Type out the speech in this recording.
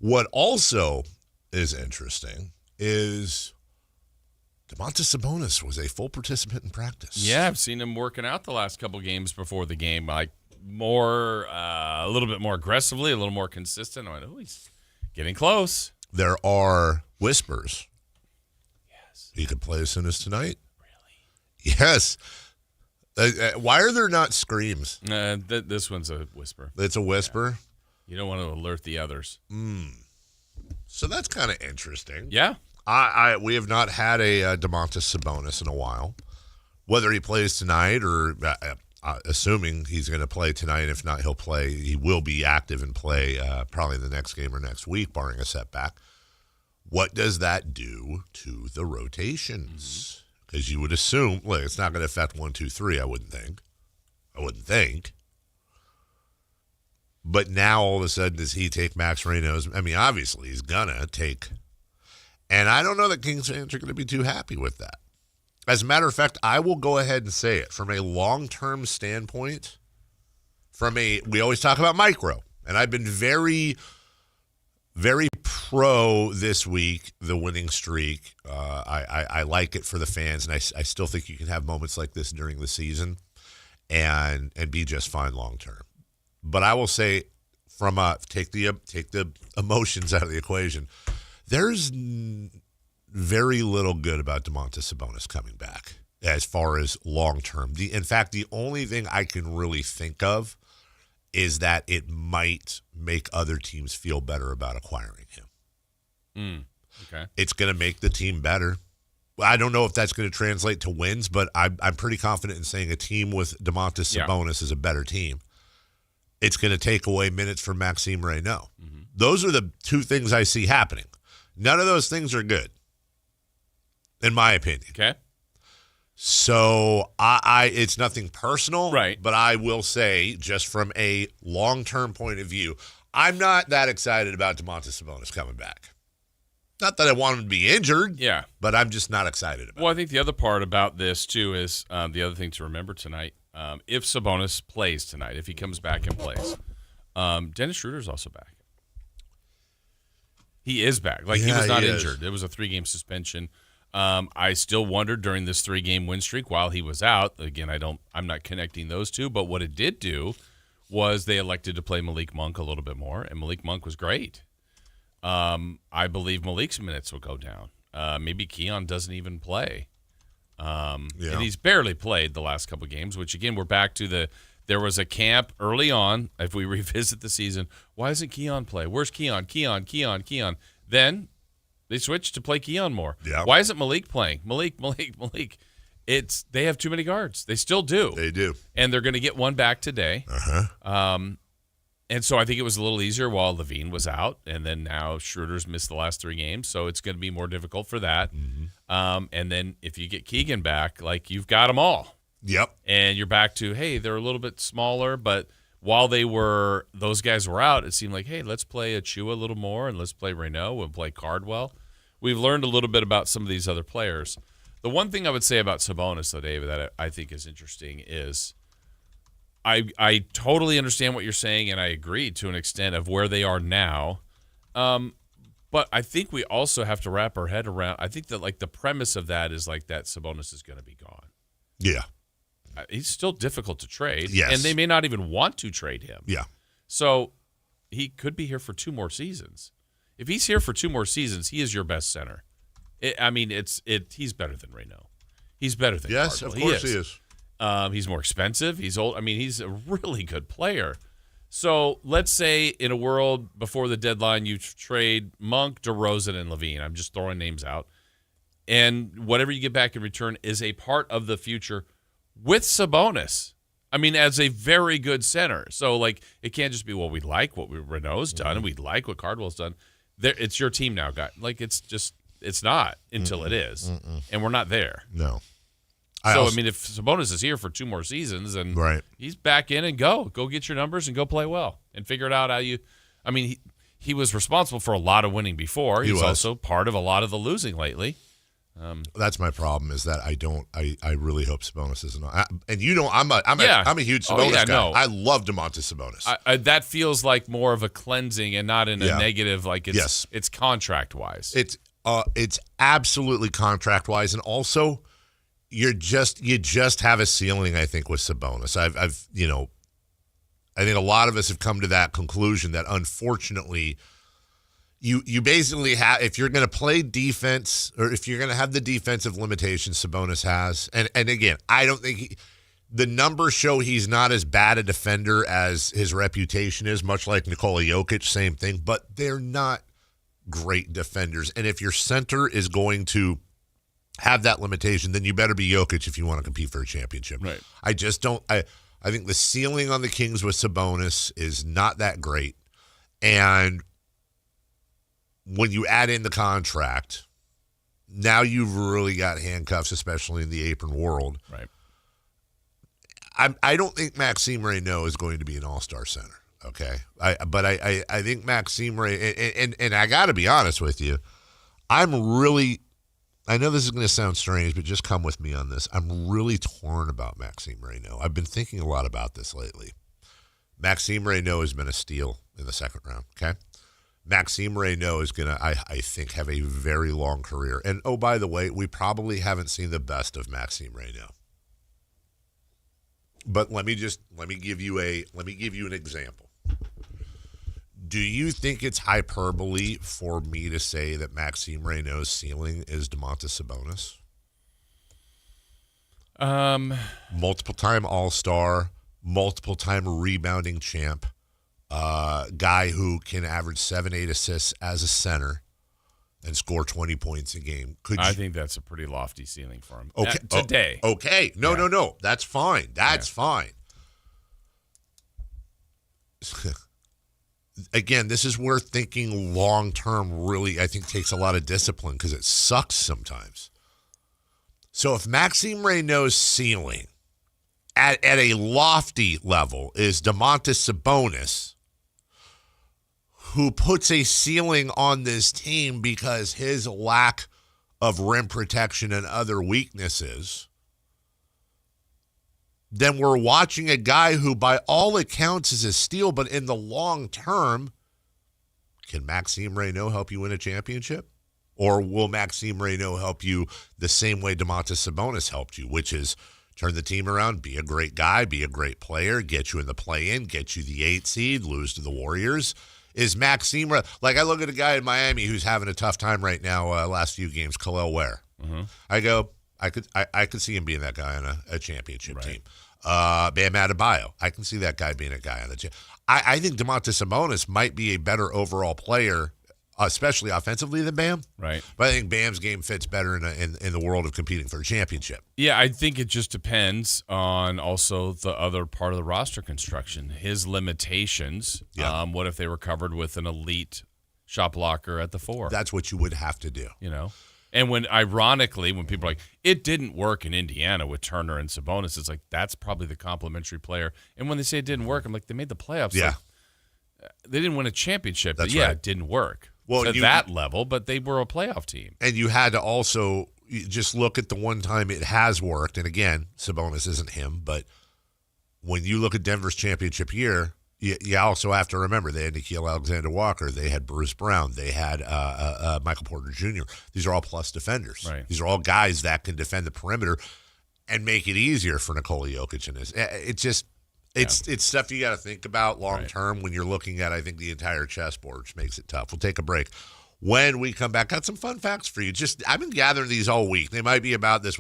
What also is interesting is Domantas Sabonis was a full participant in practice. Yeah, I've seen him working out the last couple games before the game, like a little bit more aggressively, a little more consistent. I went, oh, he's getting close. There are whispers. Yes. He could play as soon as tonight. Really? Yes. Why are there not screams? This one's a whisper. It's a whisper? Yeah. You don't want to alert the others. So that's kind of interesting. Yeah. We have not had a Domantas Sabonis in a while. Whether he plays tonight or assuming he's going to play tonight, if not, he will be active and play probably the next game or next week, barring a setback. What does that do to the rotations? Because you would assume, look, it's not going to affect 1, 2, 3, I wouldn't think. But now all of a sudden, does he take Max Raynaud's? I mean, obviously, he's going to take. And I don't know that Kings fans are going to be too happy with that. As a matter of fact, I will go ahead and say it. From a long-term standpoint, we always talk about micro. And I've been very, very pro this week, the winning streak. I like it for the fans, and I still think you can have moments like this during the season and be just fine long-term. But I will say, take the emotions out of the equation, there's very little good about Domantas Sabonis coming back as far as long-term. In fact, the only thing I can really think of is that it might make other teams feel better about acquiring him. Okay. It's going to make the team better. I don't know if that's going to translate to wins, but I'm pretty confident in saying a team with Domantas Sabonis is a better team. It's going to take away minutes from Maxime Raynaud. Mm-hmm. Those are the two things I see happening. None of those things are good, in my opinion. Okay. So it's nothing personal, right? But I will say, just from a long-term point of view, I'm not that excited about Domantas Sabonis coming back. Not that I want him to be injured, but I'm just not excited about it. Well, I think the other part about this, too, is the other thing to remember tonight, if Sabonis plays tonight, if he comes back and plays, Dennis Schroeder's also back. He is back. He was not injured. It was a 3-game suspension. I still wondered during this 3-game win streak while he was out. Again, I'm not connecting those two, but what it did do was they elected to play Malik Monk a little bit more, and Malik Monk was great. I believe Malik's minutes will go down. Maybe Keon doesn't even play. And he's barely played the last couple games, which, again, we're back to there was a camp early on. If we revisit the season, why doesn't Keon play? Where's Keon? Keon. Then they switched to play Keon more. Yeah. Why isn't Malik playing? Malik. They have too many guards. They still do. They do. And they're going to get one back today. And so I think it was a little easier while Levine was out, and then now Schroeder's missed the last 3 games, so it's going to be more difficult for that. Mm-hmm. And then if you get Keegan back, you've got them all. Yep. And you're back to, hey, they're a little bit smaller, but while those guys were out, it seemed like, hey, let's play Achua a little more, and let's play Raynaud and play Cardwell. We've learned a little bit about some of these other players. The one thing I would say about Sabonis, though, David, that I think is interesting is I totally understand what you're saying, and I agree to an extent of where they are now. But I think we also have to wrap our head around, I think that the premise of that is that Sabonis is going to be gone. Yeah. He's still difficult to trade. Yes. And they may not even want to trade him. Yeah. So he could be here for 2 more seasons. If he's here for 2 more seasons, he is your best center. He's better than Raynaud. He's better than Yes, Cardwell. of course he is. He's more expensive. He's old. He's a really good player. So let's say in a world before the deadline, you trade Monk, DeRozan, and Levine. I'm just throwing names out. And whatever you get back in return is a part of the future with Sabonis. As a very good center. So, it can't just be, well, we like what Renault's done, and we like what Cardwell's done. It's your team now, guy. It's not until it is. And we're not there. No. If Sabonis is here for 2 more seasons, and he's back in and go get your numbers and go play well and figure it out how you. He was responsible for a lot of winning before. He's also part of a lot of the losing lately. That's my problem. Is that I really hope Sabonis isn't. And I'm a huge Sabonis guy. No. I love Domantas Sabonis. That feels like more of a cleansing and not in a negative. Like it's contract wise. It's absolutely contract wise, and also you just have a ceiling. I think with Sabonis, I think a lot of us have come to that conclusion that unfortunately. You basically have, if you're going to play defense or if you're going to have the defensive limitations Sabonis has, and again, I don't think the numbers show he's not as bad a defender as his reputation is, much like Nikola Jokic, same thing, but they're not great defenders. And if your center is going to have that limitation, then you better be Jokic if you want to compete for a championship. Right. I just don't, I think the ceiling on the Kings with Sabonis is not that great. And when you add in the contract, now you've really got handcuffs, especially in the apron world. Right. I don't think Maxime Raynaud is going to be an all-star center, okay? But I think Maxime Raynaud, and I got to be honest with you, I know this is going to sound strange, but just come with me on this. I'm really torn about Maxime Raynaud. I've been thinking a lot about this lately. Maxime Raynaud has been a steal in the second round, okay? Maxime Raynaud is going to, I think, have a very long career. And, oh, by the way, we probably haven't seen the best of Maxime Raynaud. But let me give you an example. Do you think it's hyperbole for me to say that Maxime Raynaud's ceiling is Domantas Sabonis? Multiple-time All-Star, multiple-time rebounding champ. Guy who can average 7-8 assists as a center and score 20 points a game. I think that's a pretty lofty ceiling for him. Okay. Today. Okay. No. That's fine. That's fine. Again, this is where thinking long-term really, I think, takes a lot of discipline because it sucks sometimes. So if Maxime Raynaud's ceiling at a lofty level is Domantas Sabonis, who puts a ceiling on this team because his lack of rim protection and other weaknesses, then we're watching a guy who, by all accounts, is a steal, but in the long term, can Maxime Raynaud help you win a championship? Or will Maxime Raynaud help you the same way Domantas Sabonis helped you, which is turn the team around, be a great guy, be a great player, get you in the play-in, get you the 8 seed, lose to the Warriors? Is Maxime, like I look at a guy in Miami who's having a tough time right now, last few games, Khalil Ware. Mm-hmm. I go, I could see him being that guy on a championship team. Bam Adebayo, I can see that guy being a guy on the team. I think Domantas Sabonis might be a better overall player, especially offensively, than Bam. Right. But I think Bam's game fits better in the world of competing for a championship. Yeah, I think it just depends on also the other part of the roster construction, his limitations. Yeah. What if they were covered with an elite shot blocker at the 4? That's what you would have to do. And when people are like, it didn't work in Indiana with Turner and Sabonis, it's like, that's probably the complementary player. And when they say it didn't work, I'm like, they made the playoffs. Yeah. Like, they didn't win a championship. That's but right. It didn't work. Well, at that level, but they were a playoff team. And you had to also just look at the one time it has worked. And again, Sabonis isn't him, but when you look at Denver's championship year, you also have to remember they had Nickeil Alexander-Walker, they had Bruce Brown, they had Michael Porter Jr. These are all plus defenders. Right. These are all guys that can defend the perimeter and make it easier for Nikola Jokic and his. It's stuff you got to think about long term when you're looking at, I think, the entire chessboard, which makes it tough. We'll take a break. When we come back, got some fun facts for you. I've been gathering these all week. They might be about this